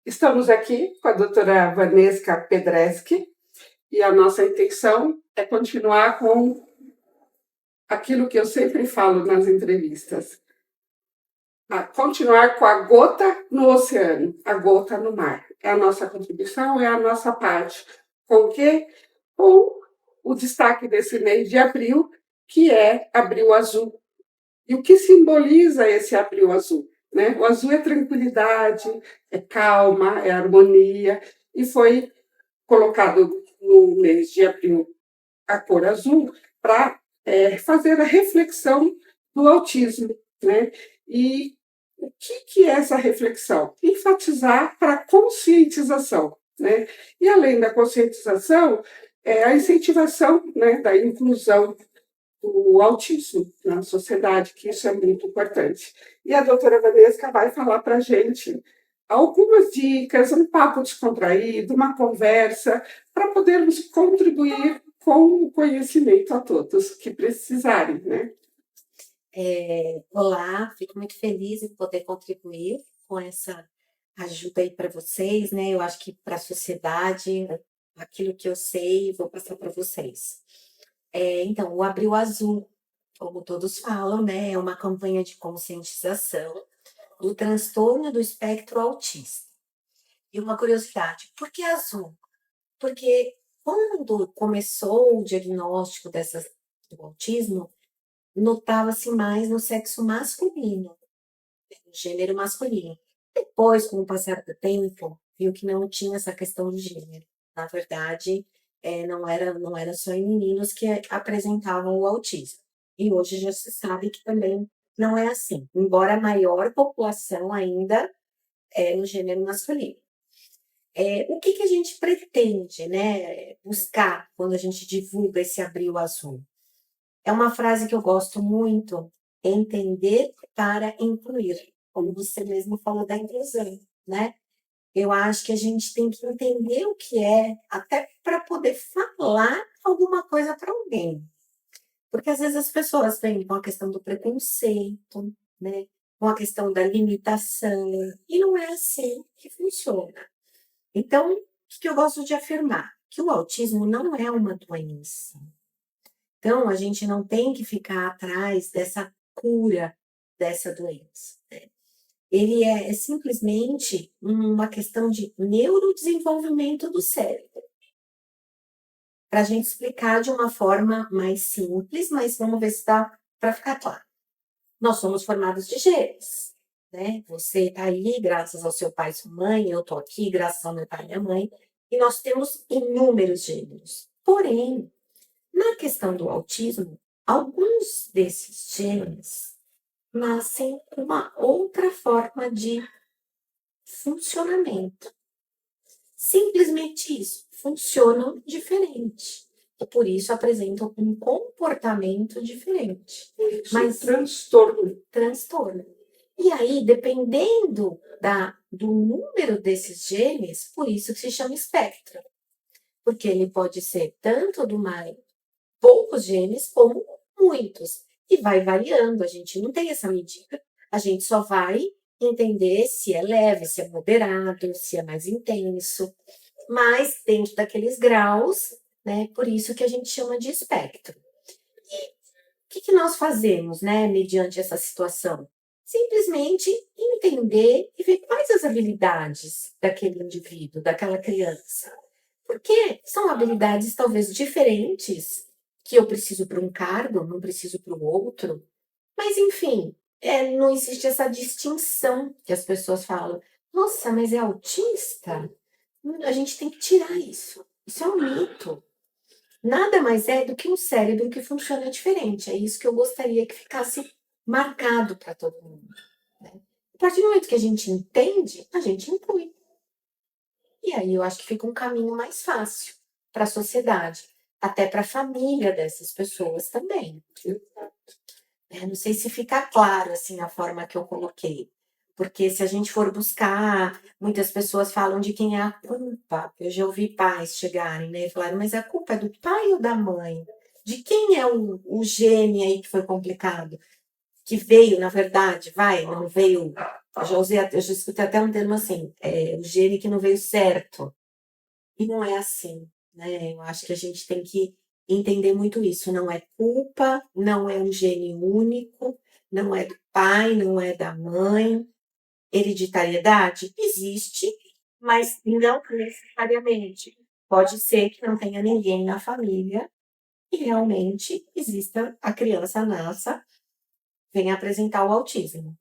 Estamos aqui com a doutora Vanesca Pedreschi e a nossa intenção é continuar com aquilo que eu sempre falo nas entrevistas, continuar com a gota no oceano, a gota no mar. É a nossa contribuição, é a nossa parte. Com o quê? Com o destaque desse mês de abril, que é Abril Azul. E o que simboliza esse Abril Azul? Né? O azul é tranquilidade, é calma, é harmonia, e foi colocado no mês de abril a cor azul para fazer a reflexão do autismo. Né? E o que é essa reflexão? Enfatizar para a conscientização. Né? E além da conscientização, a incentivação, né, da inclusão do autismo na sociedade, que isso é muito importante. E a doutora Vanesca vai falar para a gente algumas dicas, um papo descontraído, uma conversa, para podermos contribuir com o conhecimento a todos que precisarem, né? Olá, fico muito feliz em poder contribuir com essa ajuda aí para vocês, né? Eu acho que para a sociedade, aquilo que eu sei, vou passar para vocês. Então, o Abril Azul, como todos falam, né? É uma campanha de conscientização do transtorno do espectro autista. E uma curiosidade, por que azul? Porque quando começou o diagnóstico do autismo, notava-se mais no sexo masculino, no gênero masculino. Depois, com o passar do tempo, viu que não tinha essa questão de gênero. Na verdade, não era só em meninos que apresentavam o autismo. E hoje já se sabe que também não é assim, embora a maior população ainda é no gênero masculino. O que a gente pretende, né, buscar quando a gente divulga esse Abril Azul? É uma frase que eu gosto muito, entender para incluir, como você mesmo falou da inclusão, né? Eu acho que a gente tem que entender o que é, até para poder falar alguma coisa para alguém. Porque às vezes as pessoas vêm com a questão do preconceito, né? Com a questão da limitação, e não é assim que funciona. Então, o que eu gosto de afirmar? Que o autismo não é uma doença. Então, a gente não tem que ficar atrás dessa cura dessa doença. Né? Ele é simplesmente uma questão de neurodesenvolvimento do cérebro. Para a gente explicar de uma forma mais simples, mas vamos ver se dá para ficar claro. Nós somos formados de genes. Né? Você está aí graças ao seu pai e sua mãe, eu estou aqui graças ao meu pai e minha mãe, e nós temos inúmeros gêneros. Porém, na questão do autismo, alguns desses genes nascem com uma outra forma de funcionamento. Simplesmente isso, funcionam diferente. E por isso apresentam um comportamento diferente. Mas transtorno. Transtorno. E aí, dependendo do número desses genes, por isso que se chama espectro. Porque ele pode ser tanto do mais poucos genes como muitos. E vai variando, a gente não tem essa medida. A gente só vai entender se é leve, se é moderado, se é mais intenso, mas dentro daqueles graus, né? Por isso que a gente chama de espectro. E o que nós fazemos, né, mediante essa situação? Simplesmente entender e ver quais as habilidades daquele indivíduo, daquela criança. Porque são habilidades talvez diferentes que eu preciso para um cargo, não preciso para o outro. Mas, enfim, não existe essa distinção que as pessoas falam. Nossa, mas é autista? A gente tem que tirar isso. Isso é um mito. Nada mais é do que um cérebro que funciona diferente. É isso que eu gostaria que ficasse marcado para todo mundo. Né? A partir do momento que a gente entende, a gente inclui. E aí eu acho que fica um caminho mais fácil para a sociedade, até para a família dessas pessoas também. Não sei se fica claro assim a forma que eu coloquei, porque se a gente for buscar, muitas pessoas falam de quem é a culpa. Eu já ouvi pais chegarem, né, e falarem, mas a culpa é do pai ou da mãe? De quem é o gene aí que foi complicado? Que veio, na verdade, não veio eu já escutei até um termo assim, o gene que não veio certo. E não é assim, né? Eu acho que a gente tem que entender muito isso. Não é culpa, não é um gene único, não é do pai, não é da mãe. Hereditariedade existe, mas não necessariamente. Pode ser que não tenha ninguém na família e realmente exista a criança nasça, venha apresentar o autismo.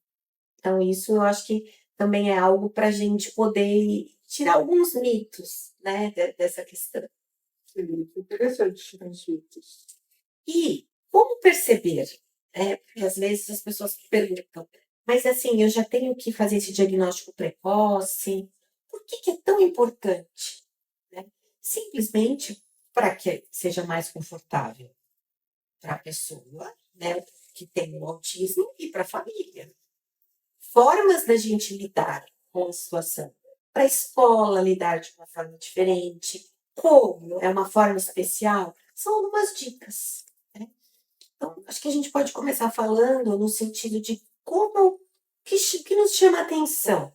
Então, isso eu acho que também é algo para a gente poder tirar alguns mitos, né, dessa questão. Sim, interessante, Franciscos. E como perceber? Porque às vezes as pessoas perguntam, mas assim, eu já tenho que fazer esse diagnóstico precoce, por que que é tão importante? Né? Simplesmente para que seja mais confortável para a pessoa, né, que tem o autismo e para a família. Formas da gente lidar com a situação. Para a escola lidar de uma forma diferente. Como é uma forma especial? São algumas dicas. Né? Então, acho que a gente pode começar falando no sentido de como que nos chama a atenção.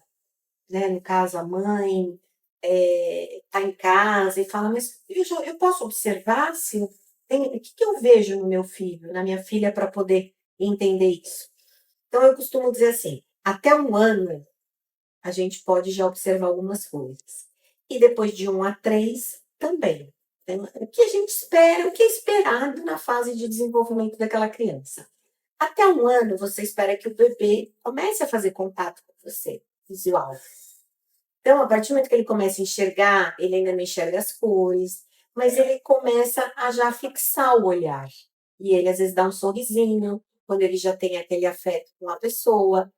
Né? No caso, a mãe está em casa e fala, mas eu posso observar se o que eu vejo no meu filho, na minha filha, para poder entender isso. Então, eu costumo dizer assim, até um ano, a gente pode já observar algumas coisas. E depois de 1 a 3, também. Então, o que a gente espera, o que é esperado na fase de desenvolvimento daquela criança. Até um ano, você espera que o bebê comece a fazer contato com você, visual. Então, a partir do momento que ele começa a enxergar, ele ainda não enxerga as cores, mas ele começa a já fixar o olhar. E ele, às vezes, dá um sorrisinho, quando ele já tem aquele afeto com a pessoa.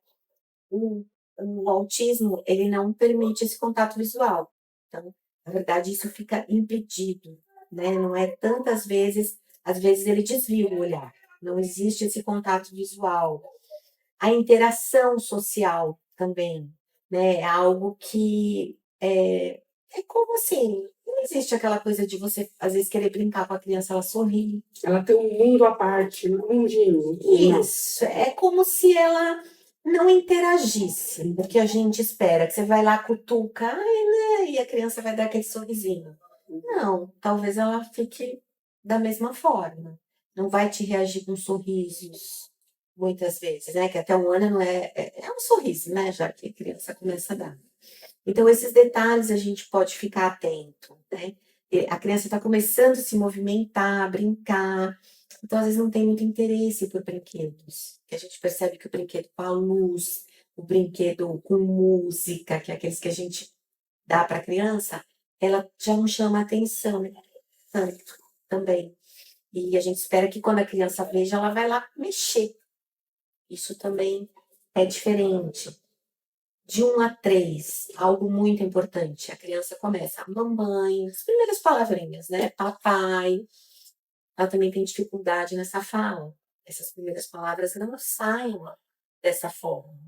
O, o autismo, ele não permite esse contato visual. Então, na verdade, isso fica impedido, né? Não é tantas vezes, às vezes ele desvia o olhar. Não existe esse contato visual. A interação social também, né? É algo que é como assim, não existe aquela coisa de você, às vezes, querer brincar com a criança, ela sorrir. Ela tem um mundo à parte, um mundinho. Não. Isso, é como se ela não interagisse, o que a gente espera, que você vai lá, cutuca, ai, né? E a criança vai dar aquele sorrisinho. Não, talvez ela fique da mesma forma. Não vai te reagir com sorrisos, muitas vezes, né? Que até 1 ano não é um sorriso, né? Já que a criança começa a dar. Então, esses detalhes a gente pode ficar atento, né? A criança está começando a se movimentar, brincar, então às vezes não tem muito interesse por brinquedos. Que a gente percebe que o brinquedo com a luz, o brinquedo com música, que é aqueles que a gente dá para a criança, ela já não chama atenção, né? Tanto também. E a gente espera que quando a criança veja, ela vai lá mexer. Isso também é diferente. De 1 a 3, algo muito importante. A criança começa, mamãe, as primeiras palavrinhas, né? Papai. Ela também tem dificuldade nessa fala. Essas primeiras palavras não saem dessa forma.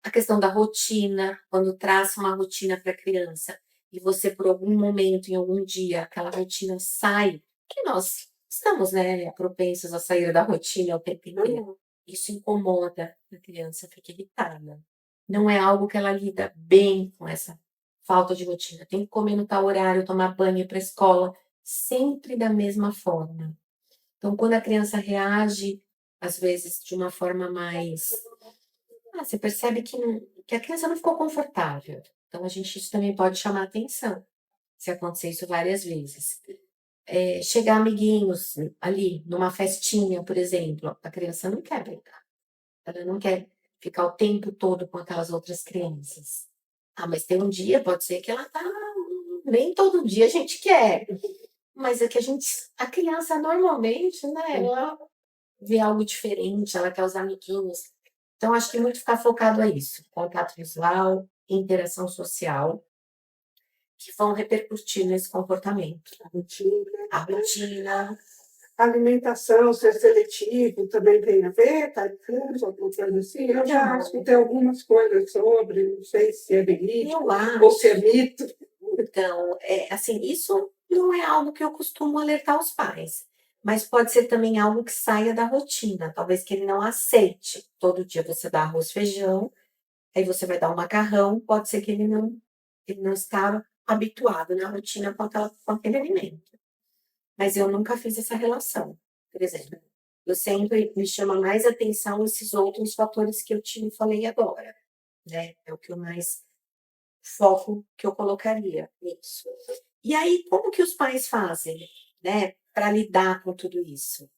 A questão da rotina, quando traça uma rotina para a criança e você, por algum momento, em algum dia, aquela rotina sai, que nós estamos, né, propensos a sair da rotina o tempo inteiro. Isso incomoda a criança, fica irritada. Não é algo que ela lida bem com essa falta de rotina. Tem que comer no tal horário, tomar banho, ir para a escola, sempre da mesma forma. Então, quando a criança reage, às vezes, de uma forma mais você percebe que a criança não ficou confortável. Então, isso também pode chamar atenção, se acontecer isso várias vezes. Chegar amiguinhos ali, numa festinha, por exemplo, a criança não quer brincar. Ela não quer ficar o tempo todo com aquelas outras crianças. Ah, mas tem um dia, pode ser que ela tá. Nem todo dia a gente quer. Mas é que a criança normalmente, né, ela vê algo diferente, ela quer os amiguinhos. Então, acho que muito ficar focado a isso, contato visual, interação social, que vão repercutir nesse comportamento. A rotina. A rotina. A alimentação, ser seletivo, também tem a ver, tá? Alguma coisa assim. Eu já escutei algumas coisas sobre, não sei se é verídico Eu ou se é acho. mito. Então, assim, isso não é algo que eu costumo alertar os pais, mas pode ser também algo que saia da rotina, talvez que ele não aceite. Todo dia você dá arroz e feijão, Aí você vai dar um macarrão, pode ser que ele não está habituado na rotina com aquele alimento. Mas eu nunca fiz essa relação, por exemplo. Eu sempre me chama mais atenção esses outros fatores que eu te falei agora, né? É o que eu mais foco que eu colocaria nisso. E aí, como que os pais fazem, né, para lidar com tudo isso?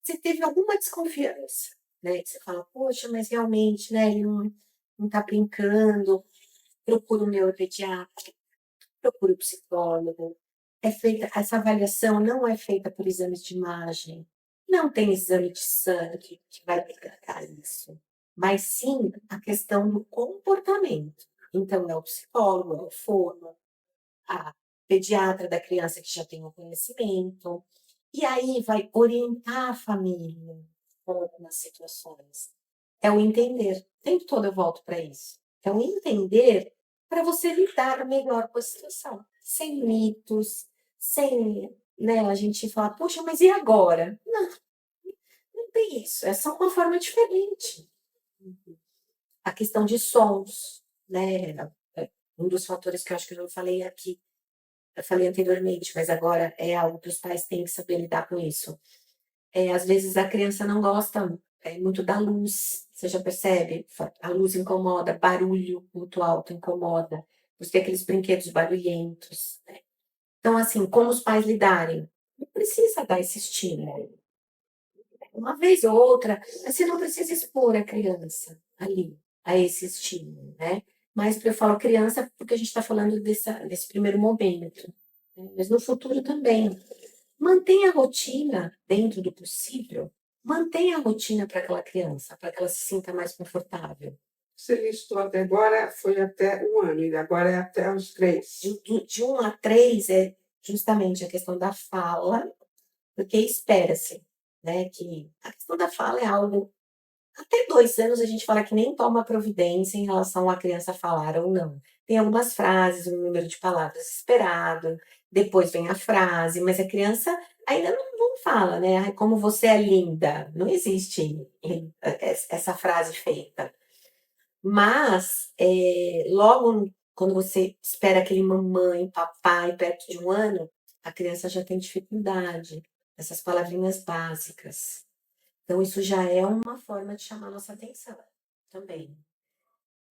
Você teve alguma desconfiança, né? Que você fala, poxa, mas realmente, né, ele não tá brincando, procura o neuropediatra, procura o psicólogo. É feita, essa avaliação não é feita por exames de imagem, não tem exame de sangue que vai detectar isso, mas sim a questão do comportamento. Então, é o psicólogo, é o fono, a pediatra da criança que já tem o conhecimento, e aí vai orientar a família com algumas situações. É o entender. O tempo todo eu volto para isso. É o entender para você lidar melhor com a situação. Sem mitos, sem, né, a gente falar, poxa, mas e agora? Não, não tem isso. É só uma forma diferente. A questão de sons, né? Um dos fatores que eu acho que eu não falei aqui, eu falei anteriormente, mas agora é algo que os pais têm que saber lidar com isso. Às vezes a criança não gosta muito da luz, você já percebe? A luz incomoda, barulho muito alto incomoda, por ter aqueles brinquedos barulhentos, né? Então, assim, como os pais lidarem? Não precisa dar esse estímulo. Uma vez ou outra, mas você não precisa expor a criança ali a esse estímulo, né? Mas eu falo criança porque a gente está falando desse primeiro momento, né? Mas no futuro também. Mantenha a rotina dentro do possível, mantenha a rotina para aquela criança, para que ela se sinta mais confortável. Você listou até agora, foi até 1 ano, e agora é até os 3. De 1 a 3 é justamente a questão da fala, porque espera-se, né, que a questão da fala é algo até 2 anos a gente fala que nem toma providência em relação à criança falar ou não. Tem algumas frases, um número de palavras esperado, depois vem a frase, mas a criança ainda não fala, né? "Ai, como você é linda". Não existe essa frase feita. Mas, logo quando você espera aquele mamãe, papai perto de 1 ano, a criança já tem dificuldade, essas palavrinhas básicas. Então isso já é uma forma de chamar nossa atenção também,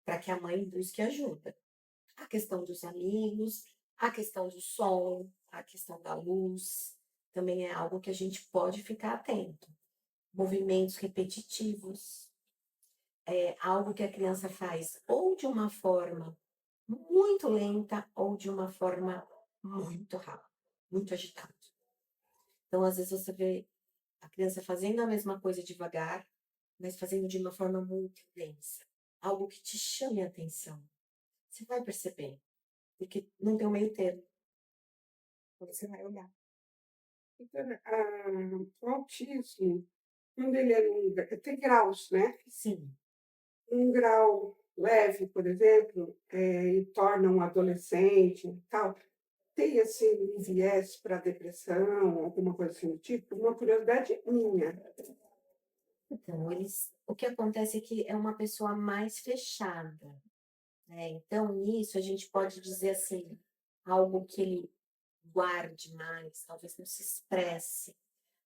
para que a mãe busque ajuda. A questão dos amigos, a questão do som, a questão da luz, também é algo que a gente pode ficar atento. Movimentos repetitivos, é algo que a criança faz ou de uma forma muito lenta ou de uma forma muito rápida, muito agitada. Então, às vezes, você vê a criança fazendo a mesma coisa devagar, mas fazendo de uma forma muito intensa. Algo que te chame a atenção. Você vai perceber, porque não tem um meio termo. Você vai olhar. Então, o autismo, quando ele é tem graus, né? Sim, Um grau leve, por exemplo, e torna um adolescente e tal. Tem, assim, um viés para depressão, alguma coisa assim do tipo? Uma curiosidade minha. então o que acontece é que é uma pessoa mais fechada, né? Então, nisso a gente pode dizer assim, algo que ele guarde mais, talvez não se expresse.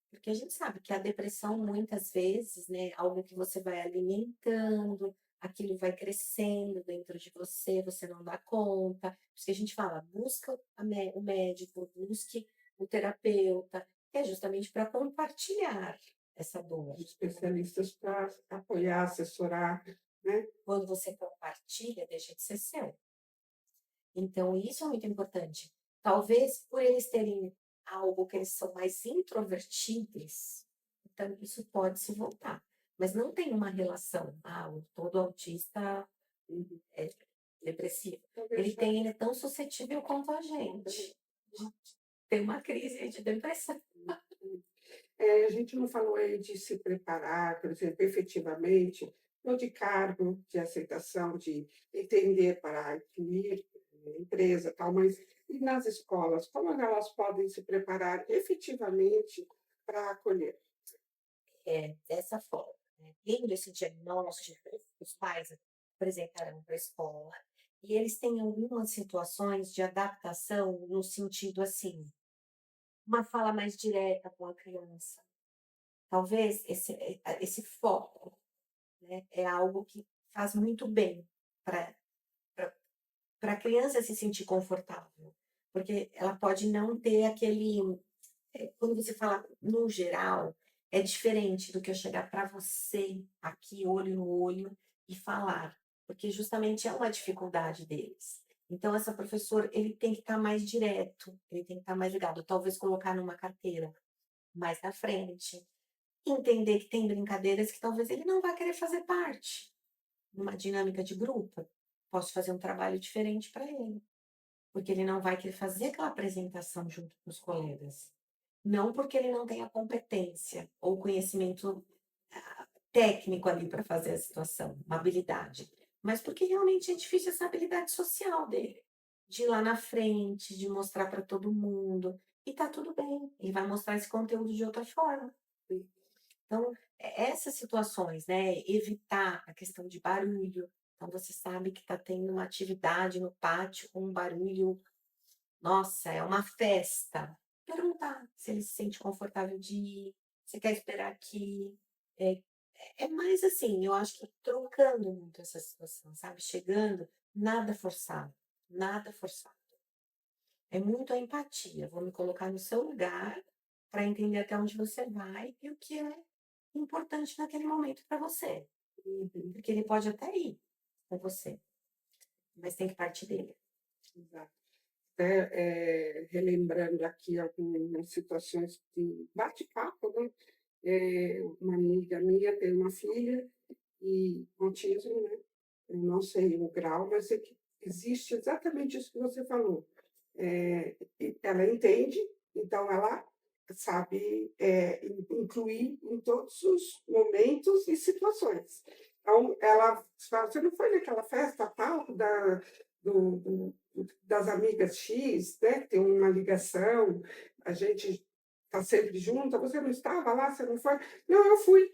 Porque a gente sabe que a depressão, muitas vezes, né, algo que você vai alimentando, aquilo vai crescendo dentro de você, você não dá conta. Por isso que a gente fala, busca o médico, busque o terapeuta, que é justamente para compartilhar essa dor. Os especialistas para apoiar, assessorar, né? Quando você compartilha, deixa de ser seu. Então, isso é muito importante. Talvez por eles terem algo que eles são mais introvertidos, então isso pode se voltar. Mas não tem uma relação. Ah, todo autista é depressivo. Talvez Ele é tão suscetível quanto a gente. Tem uma crise de depressão. a gente não falou aí de se preparar, por exemplo, efetivamente, ou de cargo, de aceitação, de entender para incluir empresa, tal, mas e nas escolas, como elas podem se preparar efetivamente para acolher? É dessa forma. né? Tendo esse diagnóstico, os pais apresentaram para a escola, e eles têm algumas situações de adaptação no sentido assim, uma fala mais direta com a criança. Talvez esse foco, né, é algo que faz muito bem para a criança se sentir confortável, porque ela pode não ter aquele. Quando você fala no geral, é diferente do que eu chegar para você aqui, olho no olho, e falar, porque justamente é uma dificuldade deles. Então, essa professora, ele tem que estar mais direto, ele tem que estar mais ligado, talvez colocar numa carteira mais na frente, entender que tem brincadeiras que talvez ele não vai querer fazer parte, numa dinâmica de grupo. Posso fazer um trabalho diferente para ele, porque ele não vai querer fazer aquela apresentação junto com os colegas. Não porque ele não tenha competência ou conhecimento técnico ali para fazer a situação, uma habilidade, mas porque realmente é difícil essa habilidade social dele, de ir lá na frente, de mostrar para todo mundo, e tá tudo bem, ele vai mostrar esse conteúdo de outra forma. Então, essas situações, né, evitar a questão de barulho. Então, você sabe que está tendo uma atividade no pátio com um barulho, nossa, é uma festa. Perguntar se ele se sente confortável de ir, se quer esperar aqui. É, é mais assim, eu acho que trocando muito essa situação, sabe? Chegando, nada forçado, nada forçado. É muito a empatia. Vou me colocar no seu lugar para entender até onde você vai e o que é importante naquele momento para você. Porque ele pode até ir com você, mas tem que partir dele. Exato. Relembrando aqui algumas situações de bate-papo, né? Uma amiga minha tem uma filha e autismo, né? Eu não sei o grau, mas sei que existe exatamente isso que você falou. Ela entende, então ela sabe incluir em todos os momentos e situações. Então, ela fala, você não foi naquela festa tal das amigas X, né? Tem uma ligação, a gente está sempre junto, você não estava lá, você não foi? Não, eu fui.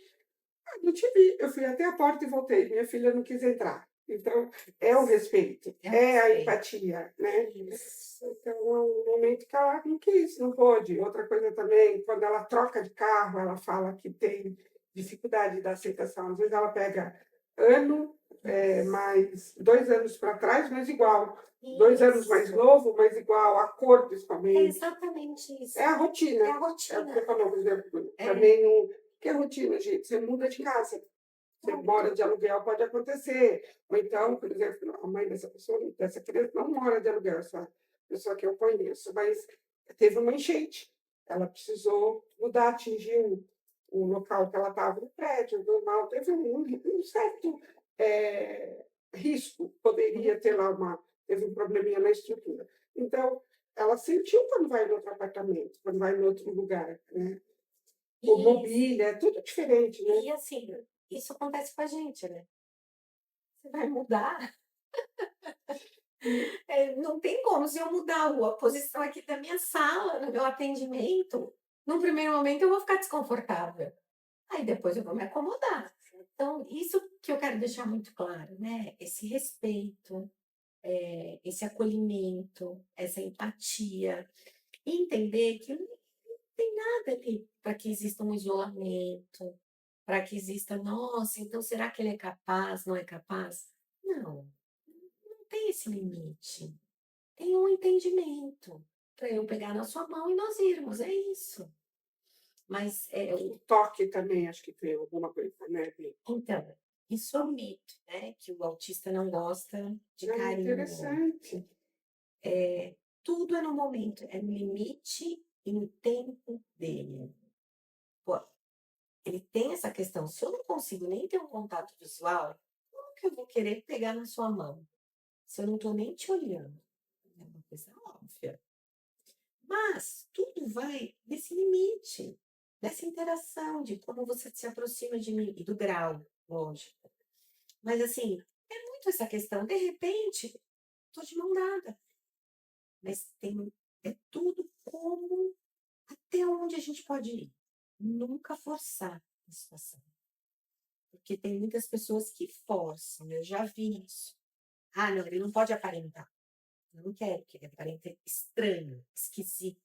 Ah, não te vi, eu fui até a porta e voltei, minha filha não quis entrar. Então, é o respeito, É é a respeito. empatia, né? Isso. Então, é um momento que ela não quis, não pôde. Outra coisa também, quando ela troca de carro, ela fala que tem dificuldade da aceitação. Às vezes ela pega ano, mais 2 anos para trás, mas igual. 2 anos mais Isso. novo, mas igual. A cor, É principalmente. exatamente isso. É a rotina. É a É o que você rotina. falou, por exemplo. É. Também não. Que é rotina, gente? Você muda de casa. Você Pronto. mora de aluguel, pode acontecer. Ou então, por exemplo, a mãe dessa pessoa, dessa criança, não mora de aluguel, essa pessoa que eu conheço, mas teve uma enchente. Ela precisou mudar, atingiu o local que ela estava no prédio, normal, teve um certo risco, poderia ter lá teve um probleminha na estrutura. Então, ela sentiu quando vai em outro apartamento, quando vai em outro lugar, né? O Isso. mobília, é tudo diferente, né? E assim, isso acontece com a gente, né? Você vai mudar. Não tem como, se eu mudar a posição aqui da minha sala, no meu atendimento, num primeiro momento eu vou ficar desconfortável. Aí depois eu vou me acomodar. Então, isso que eu quero deixar muito claro, né? Esse respeito, esse acolhimento, essa empatia, e entender que não tem nada ali para que exista um isolamento, para que exista, nossa, então será que ele é capaz, não é capaz? Não, não tem esse limite. Tem um entendimento para eu pegar na sua mão e nós irmos, é isso. Mas, O toque também, acho que tem alguma coisa, né, Bia? então, isso é um mito, né? Que o autista não gosta de Ah, carinho. interessante. Tudo é no momento, é no limite e no tempo dele. Pô, ele tem essa questão. Se eu não consigo nem ter um contato visual, como que eu vou querer pegar na sua mão? Se eu não estou nem te olhando. É uma coisa óbvia. Mas tudo vai nesse limite, dessa interação, de como você se aproxima de mim e do grau, lógico. Mas assim, é muito essa questão. De repente, estou de mão dada, mas é tudo como até onde a gente pode ir. Nunca forçar a situação. porque tem muitas pessoas que forçam, eu já vi isso. Ah, não, ele não pode aparentar. Eu não quero que ele aparente estranho, esquisito,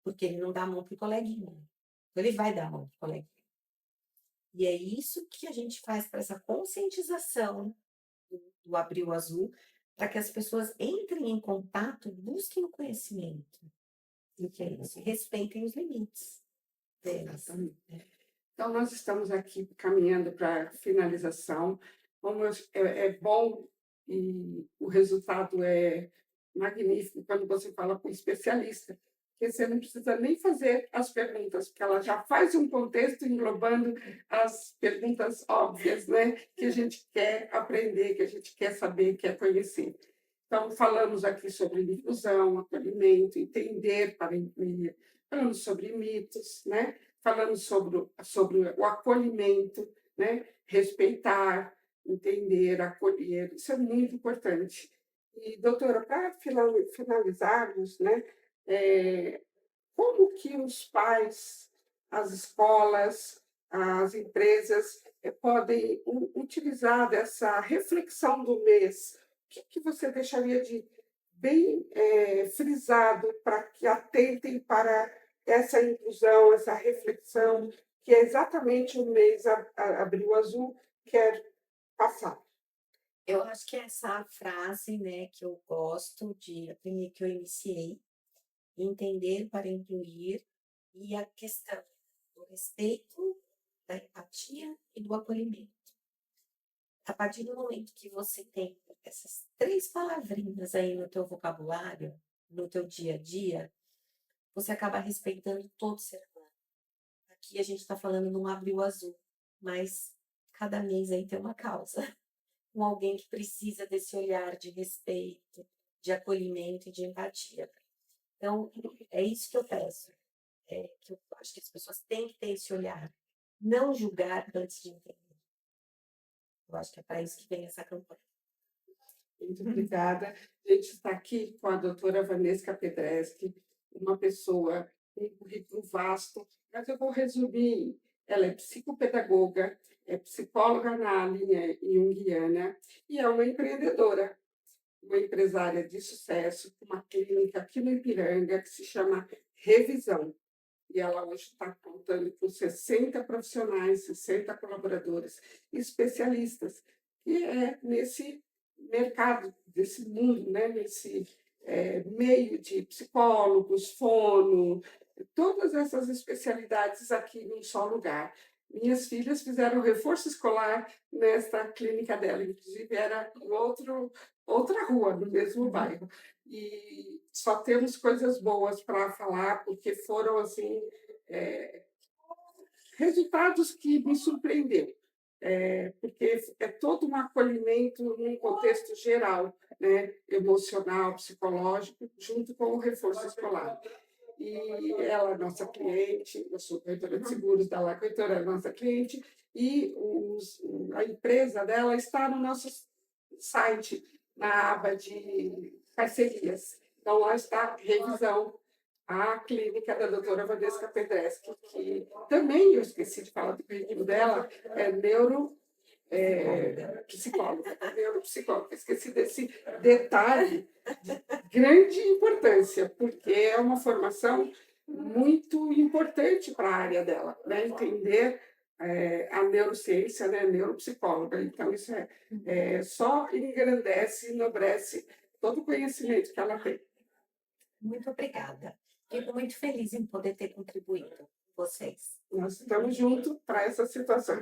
porque ele não dá a mão pro coleguinha. Então, ele vai dar a mão pro coleguinha. E é isso que a gente faz para essa conscientização do Abril Azul, para que as pessoas entrem em contato, busquem o conhecimento do que é isso, e respeitem os limites deles. Exatamente. Então, nós estamos aqui caminhando para a finalização. Como é bom e o resultado é magnífico quando você fala com um especialista, porque você não precisa nem fazer as perguntas, porque ela já faz um contexto englobando as perguntas óbvias, né? Que a gente quer aprender, que a gente quer saber, quer conhecer. Então, falamos aqui sobre inclusão, acolhimento, entender para incluir, falamos sobre mitos, né? Falamos sobre o acolhimento, né? Respeitar, entender, acolher, isso é muito importante. E, doutora, para finalizarmos, né? É, como que os pais, as escolas, as empresas podem utilizar dessa reflexão do mês? O que você deixaria de bem frisado para que atentem para essa inclusão, essa reflexão, que é exatamente o mês Abril Azul quer passar? Eu acho que essa frase, né, que eu gosto de, que eu iniciei, entender para incluir, e a questão do respeito, da empatia e do acolhimento. A partir do momento que você tem essas 3 palavrinhas aí no teu vocabulário, no teu dia a dia, você acaba respeitando todo ser humano. Aqui a gente está falando num Abril Azul, mas cada mês aí tem uma causa, com alguém que precisa desse olhar de respeito, de acolhimento e de empatia. Então, é isso que eu peço, que eu acho que as pessoas têm que ter esse olhar, não julgar antes de entender. Eu acho que é para isso que vem essa campanha. Muito obrigada. A gente está aqui com a doutora Vanesca Pedreschi, uma pessoa com um currículo vasto, mas eu vou resumir. Ela é psicopedagoga, é psicóloga na linha junguiana e é uma empresária de sucesso, com uma clínica aqui no Ipiranga que se chama Revisão. E ela hoje está contando com 60 profissionais, 60 colaboradores, especialistas, que é nesse mercado, desse mundo, né? Nesse meio de psicólogos, fono, todas essas especialidades aqui num só lugar. Minhas filhas fizeram reforço escolar nesta clínica dela, inclusive era em outra rua, no mesmo bairro. E só temos coisas boas para falar, porque foram assim resultados que me surpreendeu, porque é todo um acolhimento num contexto geral, né, emocional, psicológico, junto com o reforço escolar. E ela é nossa cliente, eu sou corretora de seguros da La Corretora, é nossa cliente, e a empresa dela está no nosso site, na aba de parcerias. Então, lá está revisão, a clínica da doutora Vanesca Pedreschi, que também eu esqueci de falar do currículo dela, é neuropsicóloga, esqueci desse detalhe de grande importância, porque é uma formação muito importante para a área dela, né? Entender a neurociência, né? Neuropsicóloga. Então, isso só engrandece, enobrece todo o conhecimento que ela tem. Muito obrigada. Fico muito feliz em poder ter contribuído com vocês. Nós estamos juntos para essa situação.